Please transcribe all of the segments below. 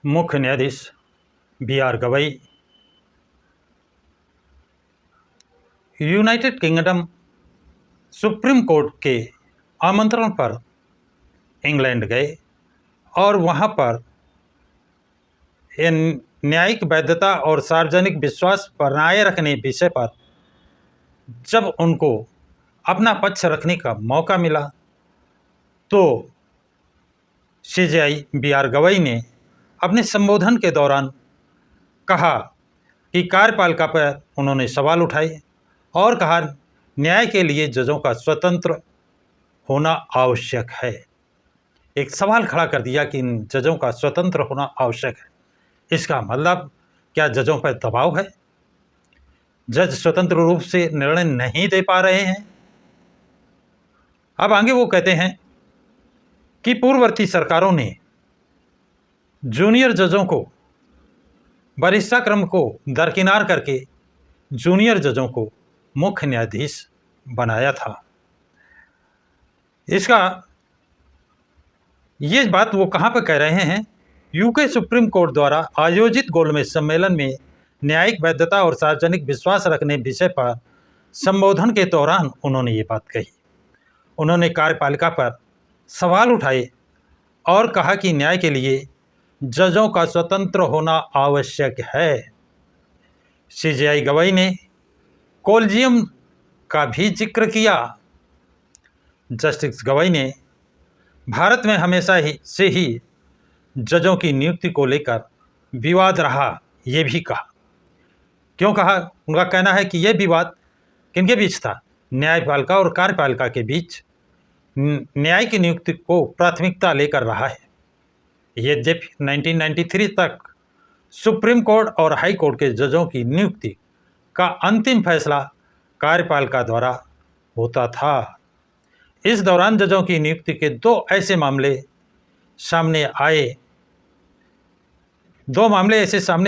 मुख्य न्यायाधीश B R. Gavai United Kingdom Supreme Court के आमंत्रण पर इंग्लैंड गए और वहां पर न्यायिक वैधता और सार्वजनिक विश्वास बनाए रखने विषय पर जब उनको अपना पक्ष रखने का मौका मिला तो सीजेआई बी.आर. गवई ने अपने संबोधन के दौरान कहा कि कार्यपालिका पर उन्होंने सवाल उठाए और कहा न्याय के लिए जजों का स्वतंत्र होना आवश्यक है। एक सवाल खड़ा कर दिया कि इन जजों का स्वतंत्र होना आवश्यक है। इसका मतलब क्या जजों पर दबाव है? जज स्वतंत्र रूप से निर्णय नहीं दे पा रहे हैं? अब आगे वो कहते हैं कि पूर्ववर्ती सरकारों ने जूनियर जजों को वरिष्ठाक्रम को दरकिनार करके जूनियर जजों को मुख्य न्यायाधीश बनाया था। ये बात वो कहाँ पर कह रहे हैं? यूके सुप्रीम कोर्ट द्वारा आयोजित गोलमेज सम्मेलन में न्यायिक वैधता और सार्वजनिक विश्वास रखने विषय पर संबोधन के दौरान उन्होंने ये बात कही। उन्होंने कार्यपालिका पर सवाल उठाए और कहा कि न्याय के लिए जजों का स्वतंत्र होना आवश्यक है। सीजेआई गवई ने कोलिजियम का भी जिक्र किया। जस्टिस गवई ने भारत में हमेशा से ही जजों की नियुक्ति को लेकर विवाद रहा, ये भी कहा। क्यों कहा? उनका कहना है कि यह विवाद किनके बीच था? न्यायपालिका और कार्यपालिका के बीच न्याय की नियुक्ति को प्राथमिकता लेकर रहा है। यद्यपि 1993 तक सुप्रीम कोर्ट और हाई कोर्ट के जजों की नियुक्ति का अंतिम फैसला कार्यपालिका द्वारा होता था। इस दौरान जजों की नियुक्ति के दो ऐसे मामले सामने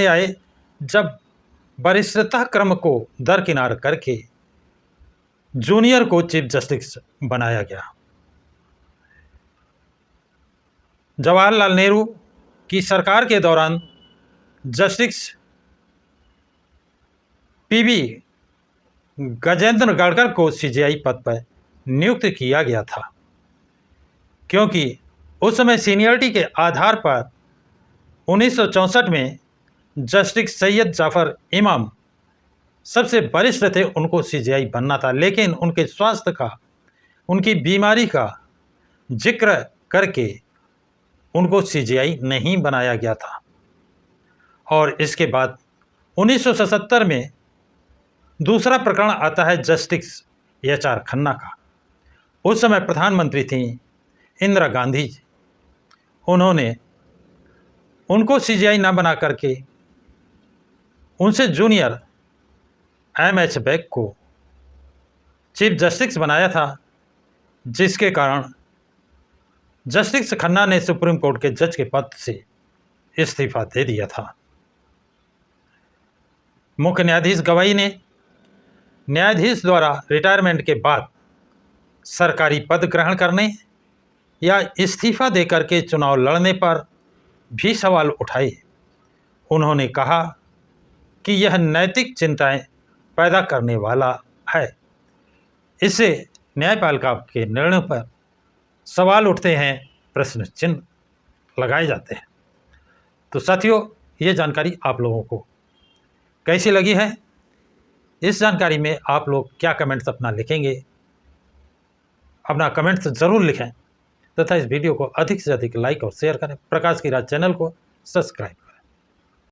आए जब वरिष्ठता क्रम को दरकिनार करके जूनियर को चीफ जस्टिस बनाया गया। जवाहरलाल नेहरू की सरकार के दौरान जस्टिस पीवी गजेंद्र गड़कर को सीजेआई पद पर नियुक्त किया गया था, क्योंकि उस समय सीनियरिटी के आधार पर 1964 में जस्टिस सैयद जाफर इमाम सबसे वरिष्ठ थे, उनको सीजेआई बनना था। लेकिन उनके स्वास्थ्य का, उनकी बीमारी का जिक्र करके उनको सीजेआई नहीं बनाया गया था। और इसके बाद 1977 में दूसरा प्रकरण आता है जस्टिस एच.आर. खन्ना का। उस समय प्रधानमंत्री थी इंदिरा गांधी जी। उन्होंने उनको सीजेआई ना बना करके उनसे जूनियर एम.एच. बेग को चीफ जस्टिस बनाया था, जिसके कारण जस्टिस खन्ना ने सुप्रीम कोर्ट के जज के पद से इस्तीफा दे दिया था। मुख्य न्यायाधीश गवई ने न्यायाधीश द्वारा रिटायरमेंट के बाद सरकारी पद ग्रहण करने या इस्तीफा देकर के चुनाव लड़ने पर भी सवाल उठाए। उन्होंने कहा कि यह नैतिक चिंताएं पैदा करने वाला है। इससे न्यायपालिका के निर्णयों पर सवाल उठते हैं, प्रश्न चिन्ह लगाए जाते हैं। तो साथियों, ये जानकारी आप लोगों को कैसी लगी है? इस जानकारी में आप लोग क्या कमेंट्स अपना लिखेंगे? अपना कमेंट्स ज़रूर लिखें तथा इस वीडियो को अधिक से अधिक लाइक और शेयर करें। प्रकाश की राज चैनल को सब्सक्राइब करें।